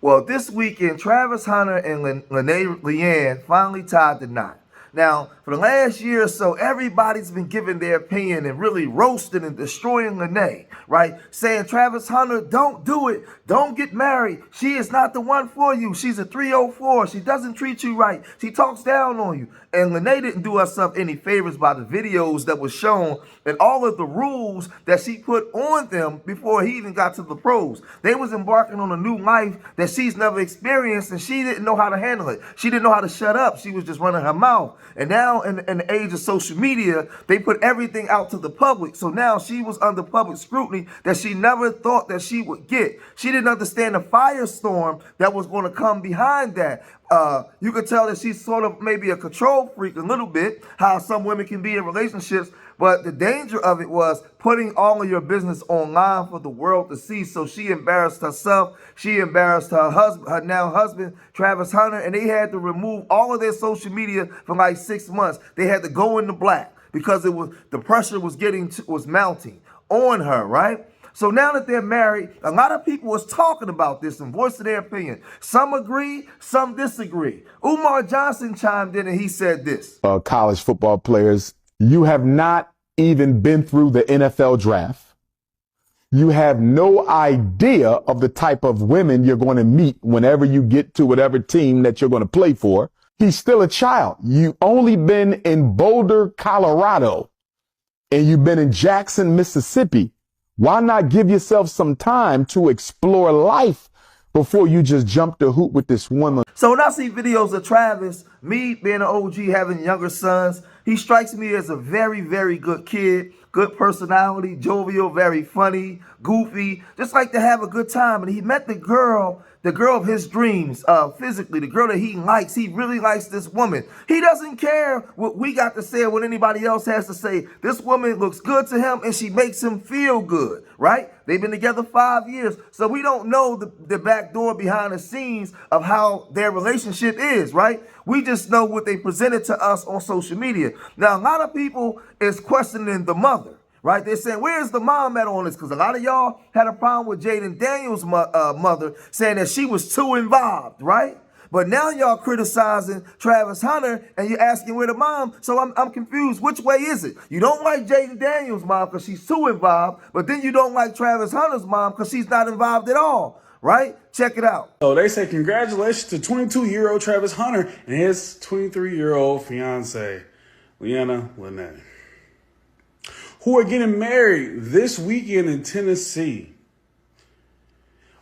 Well, this weekend, Travis Hunter and Lene Leanne finally tied the knot. Now, for the last year or so, everybody's been giving their opinion and really roasting and destroying Lene, right? Saying, Travis Hunter, don't do it. Don't get married. She is not the one for you. She's a 304. She doesn't treat you right. She talks down on you. And Lene didn't do herself any favors by the videos that was shown and all of the rules that she put on them before he even got to the pros. They was embarking on a new life that she's never experienced, and she didn't know how to handle it. She didn't know how to shut up. She was just running her mouth. And now in the age of social media, they put everything out to the public. So now she was under public scrutiny that she never thought that she would get. She didn't understand the firestorm that was going to come behind that. You could tell that she's sort of maybe a control freak a little bit, how some women can be in relationships. But the danger of it was putting all of your business online for the world to see. So she embarrassed herself. She embarrassed her husband, her now husband, Travis Hunter, and they had to remove all of their social media for like 6 months. They had to go into black because it was the pressure was mounting on her, right? So now that they're married, a lot of people was talking about this and voicing their opinion. Some agree, some disagree. Umar Johnson chimed in and he said this. College football players, you have not even been through the NFL draft. You have no idea of the type of women you're going to meet whenever you get to whatever team that you're going to play for. He's still a child. You've only been in Boulder, Colorado, and you've been in Jackson, Mississippi. Why not give yourself some time to explore life before you just jump the hoop with this woman? So when I see videos of Travis, me being an OG, having younger sons, he strikes me as a very, very good kid, good personality, jovial, very funny, goofy, just like to have a good time. And he met the girl of his dreams, physically, the girl that he likes. He really likes this woman. He doesn't care what we got to say or what anybody else has to say. This woman looks good to him and she makes him feel good, right? They've been together 5 years. So we don't know the back door behind the scenes of how their relationship is, right? We just know what they presented to us on social media. Now, a lot of people is questioning the mother. Right? They're saying, where's the mom at on this? Because a lot of y'all had a problem with Jaden Daniels' mother saying that she was too involved, right? But now y'all criticizing Travis Hunter and you're asking where the mom. So I'm confused. Which way is it? You don't like Jaden Daniels' mom because she's too involved, but then you don't like Travis Hunter's mom because she's not involved at all, right? Check it out. So they say congratulations to 22-year-old Travis Hunter and his 23-year-old fiance, Leanna Lene, who are getting married this weekend in Tennessee.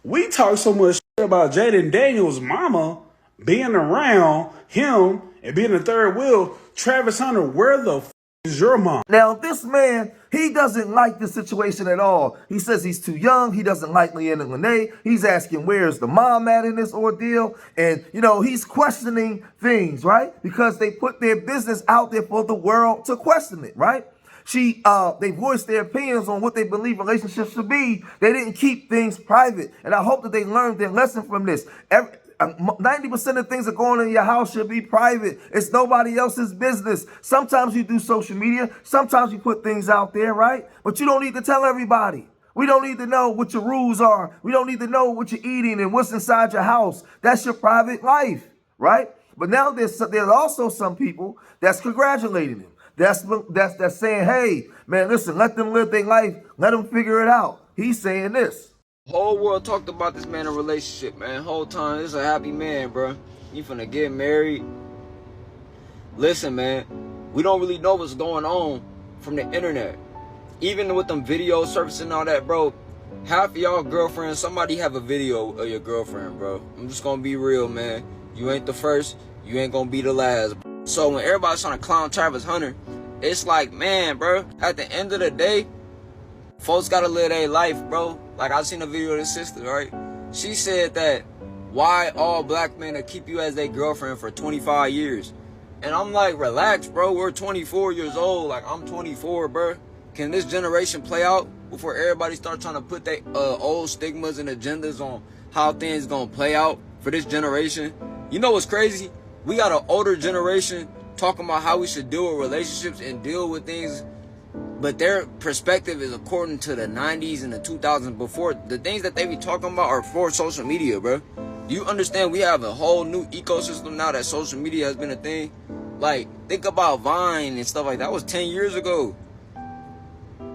We talk so much shit about Jaden Daniels' mama being around him and being the third wheel. Travis Hunter, where the f is your mom? Now, this man, he doesn't like the situation at all. He says he's too young. He doesn't like Leanna Lene. He's asking where's the mom at in this ordeal. And, you know, he's questioning things, right? Because they put their business out there for the world to question it, right? They voiced their opinions on what they believe relationships should be. They didn't keep things private. And I hope that they learned their lesson from this. 90% of things that go on in your house should be private. It's nobody else's business. Sometimes you do social media. Sometimes you put things out there, right? But you don't need to tell everybody. We don't need to know what your rules are. We don't need to know what you're eating and what's inside your house. That's your private life, right? But now there's also some people that's congratulating him. That's saying, hey, man, listen, let them live their life. Let them figure it out. He's saying this. Whole world talked about this man in a relationship, man. Whole time, this is a happy man, bro. You finna get married. Listen, man, we don't really know what's going on from the internet. Even with them videos surfacing and all that, bro. Half of y'all girlfriends, somebody have a video of your girlfriend, bro. I'm just gonna be real, man. You ain't the first, you ain't gonna be the last. So when everybody's trying to clown Travis Hunter, it's like, man, bro, at the end of the day, folks gotta live their life, bro. Like, I seen a video of his sister, right? She said that, why all black men that keep you as their girlfriend for 25 years? And I'm like, relax, bro. We're 24 years old. Like, I'm 24, bro. Can this generation play out before everybody start trying to put their old stigmas and agendas on how things gonna play out for this generation? You know what's crazy? We got an older generation talking about how we should deal with relationships and deal with things, but their perspective is according to the 90s and the 2000s before. The things that they be talking about are for social media, bro. Do you understand we have a whole new ecosystem now that social media has been a thing? Like, think about Vine and stuff like that. That was 10 years ago.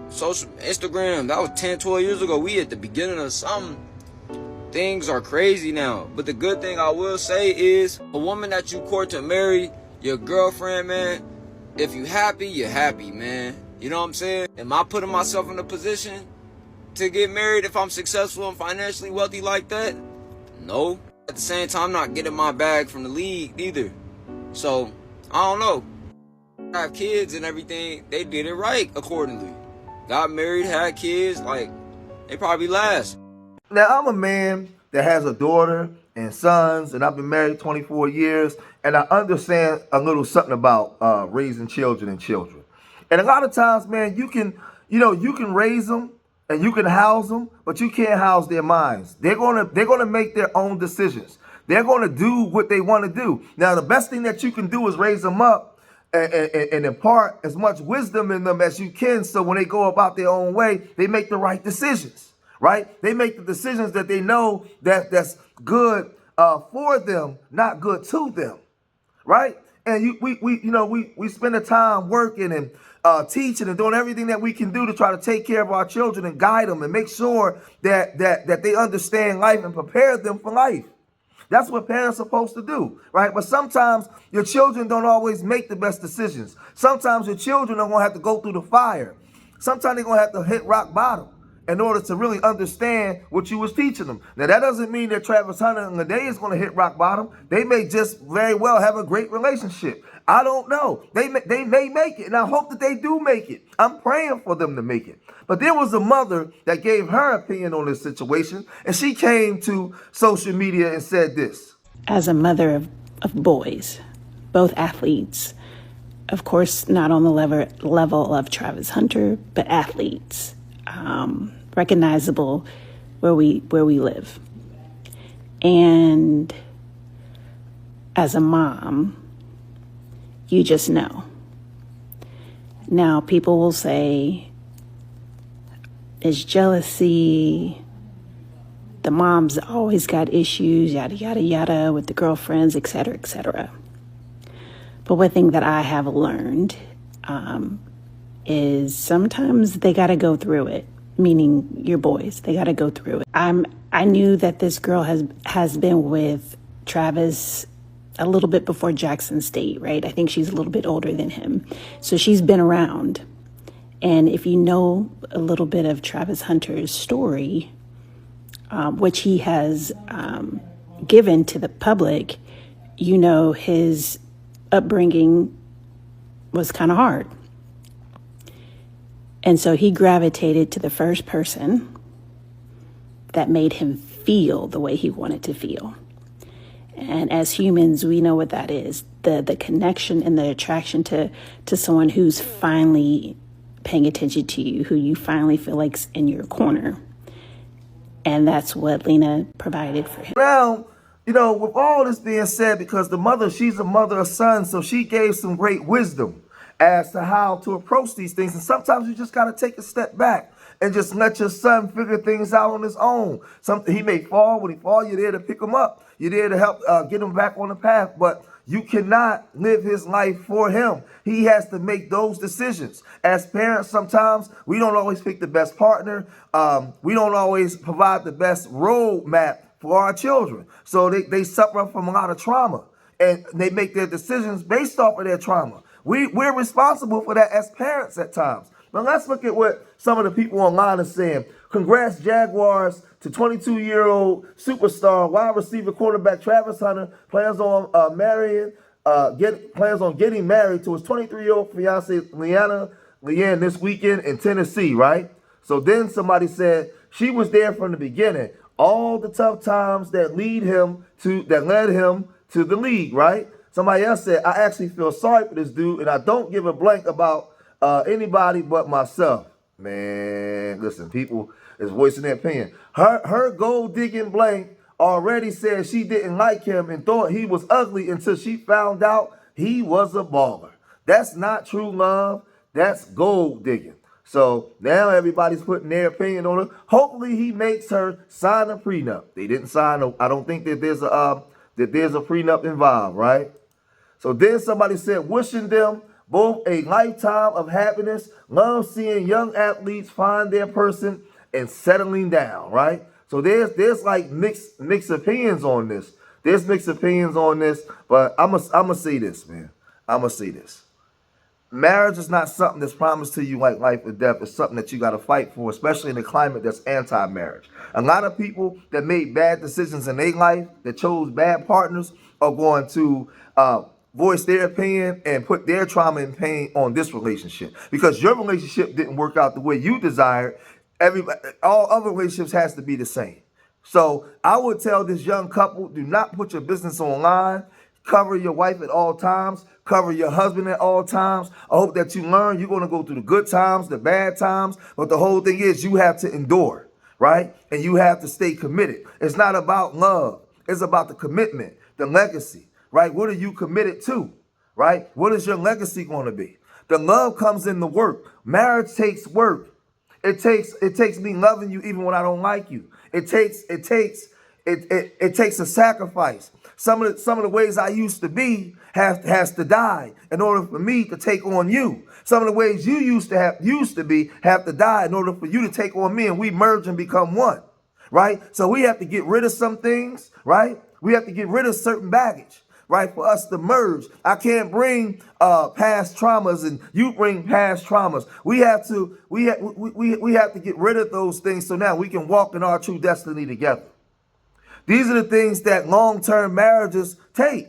Social Instagram, that was 10, 12 years ago. We at the beginning of something. Things are crazy now. But the good thing I will say is, a woman that you court to marry, your girlfriend, man, if you happy, you're happy, man. You know what I'm saying? Am I putting myself in a position to get married if I'm successful and financially wealthy like that? No. At the same time, I'm not getting my bag from the league either. So, I don't know. I have kids and everything. They did it right accordingly. Got married, had kids, like, they probably last. Now, I'm a man that has a daughter and sons, and I've been married 24 years, and I understand a little something about raising children and children. And a lot of times, man, you can raise them and you can house them, but you can't house their minds. They're gonna make their own decisions. They're gonna do what they want to do. Now, the best thing that you can do is raise them up and impart as much wisdom in them as you can, so when they go about their own way, they make the right decisions, right? They make the decisions that they know that's good for them, not good to them, right? And we spend the time working and teaching and doing everything that we can do to try to take care of our children and guide them and make sure that they understand life and prepare them for life. That's what parents are supposed to do, right? But sometimes your children don't always make the best decisions. Sometimes your children are going to have to go through the fire. Sometimes they're going to have to hit rock bottom in order to really understand what you was teaching them. Now, that doesn't mean that Travis Hunter and Lene is going to hit rock bottom. They may just very well have a great relationship. I don't know. They may make it, and I hope that they do make it. I'm praying for them to make it. But there was a mother that gave her opinion on this situation, and she came to social media and said this. As a mother of boys, both athletes, of course, not on the level of Travis Hunter, but athletes, recognizable where we live. And as a mom, you just know. Now, people will say, it's jealousy. The mom's always got issues, yada, yada, yada, with the girlfriends, et cetera, et cetera. But one thing that I have learned is sometimes they got to go through it, meaning your boys, they got to go through it. I knew that this girl has been with Travis a little bit before Jackson State, right? I think she's a little bit older than him. So she's been around. And if you know a little bit of Travis Hunter's story, which he has given to the public, you know his upbringing was kind of hard. And so he gravitated to the first person that made him feel the way he wanted to feel. And as humans, we know what that is. The connection and the attraction to someone who's finally paying attention to you, who you finally feel like's in your corner. And that's what Lena provided for him. Now, with all this being said, because the mother, she's a mother of sons, so she gave some great wisdom as to how to approach these things. And sometimes you just got to take a step back and just let your son figure things out on his own. He may fall. When he falls, you're there to pick him up. You're there to help get him back on the path. But you cannot live his life for him. He has to make those decisions. As parents, sometimes we don't always pick the best partner. We don't always provide the best roadmap for our children. So they suffer from a lot of trauma. And they make their decisions based off of their trauma. We're responsible for that as parents at times. But let's look at what some of the people online are saying. Congrats, Jaguars, to 22-year-old superstar wide receiver quarterback Travis Hunter. Plans on getting married to his 23-year-old fiancee Leanne this weekend in Tennessee, right? So then somebody said she was there from the beginning. All the tough times that led him to the league, right? Somebody else said, I actually feel sorry for this dude, and I don't give a blank about anybody but myself. Man, listen, people is voicing their opinion. Her gold digging blank already said she didn't like him and thought he was ugly until she found out he was a baller. That's not true love. That's gold digging. So now everybody's putting their opinion on her. Hopefully he makes her sign a prenup. They didn't sign a, I don't think that there's a prenup involved, right? So then somebody said, wishing them both a lifetime of happiness, love seeing young athletes find their person and settling down, right? So there's like mixed opinions on this. There's mixed opinions on this, but I'm gonna say this, man. I'm gonna say this. Marriage is not something that's promised to you like life or death. It's something that you got to fight for, especially in a climate that's anti-marriage. A lot of people that made bad decisions in their life, that chose bad partners, are going to voice their opinion and put their trauma and pain on this relationship. Because your relationship didn't work out the way you desired, all other relationships has to be the same. So I would tell this young couple, do not put your business online. Cover your wife at all times. Cover your husband at all times. I hope that you learn you're going to go through the good times, the bad times. But the whole thing is you have to endure, right? And you have to stay committed. It's not about love. It's about the commitment, the legacy, right? What are you committed to, right? What is your legacy going to be? The love comes in the work. Marriage takes work. It takes me loving you even when I don't like you. It takes a sacrifice. Some of the ways I used to be has to die in order for me to take on you. Some of the ways you used to be have to die in order for you to take on me, and we merge and become one, right? So we have to get rid of some things, right? We have to get rid of certain baggage, right? For us to merge. I can't bring past traumas and you bring past traumas. We have to get rid of those things so now we can walk in our true destiny together. These are the things that long-term marriages take,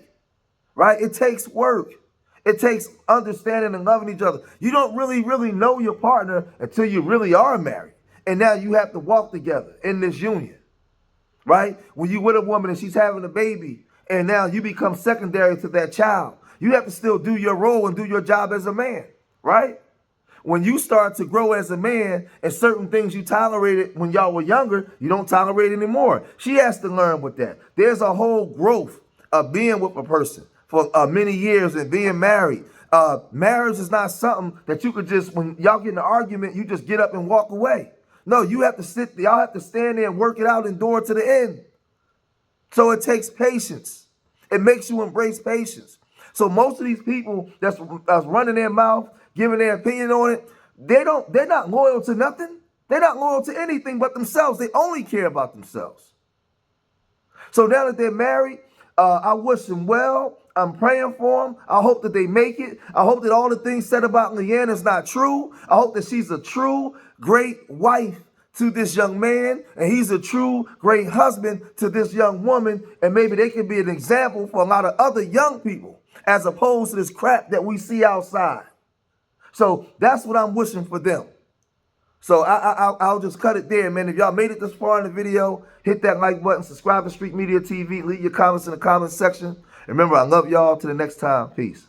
right? It takes work. It takes understanding and loving each other. You don't really know your partner until you really are married. And now you have to walk together in this union, right? When you're with a woman and she's having a baby and now you become secondary to that child, you have to still do your role and do your job as a man, right? When you start to grow as a man and certain things you tolerated when y'all were younger, you don't tolerate anymore. She has to learn with that. There's a whole growth of being with a person for many years and being married. Marriage is not something that you could just, when y'all get in an argument, you just get up and walk away. No, you have to y'all have to stand there and work it out, endure to the end. So it takes patience. It makes you embrace patience. So most of these people that's running their mouth, giving their opinion on it, they're not loyal to nothing. They're not loyal to anything but themselves. They only care about themselves. So now that they're married, I wish them well. I'm praying for them. I hope that they make it. I hope that all the things said about Leanna is not true. I hope that she's a true, great wife to this young man, and he's a true, great husband to this young woman, and maybe they can be an example for a lot of other young people as opposed to this crap that we see outside. So that's what I'm wishing for them. So I'll just cut it there, man. If y'all made it this far in the video, hit that like button, subscribe to Street Media TV, leave your comments in the comments section. And remember, I love y'all. Till the next time, peace.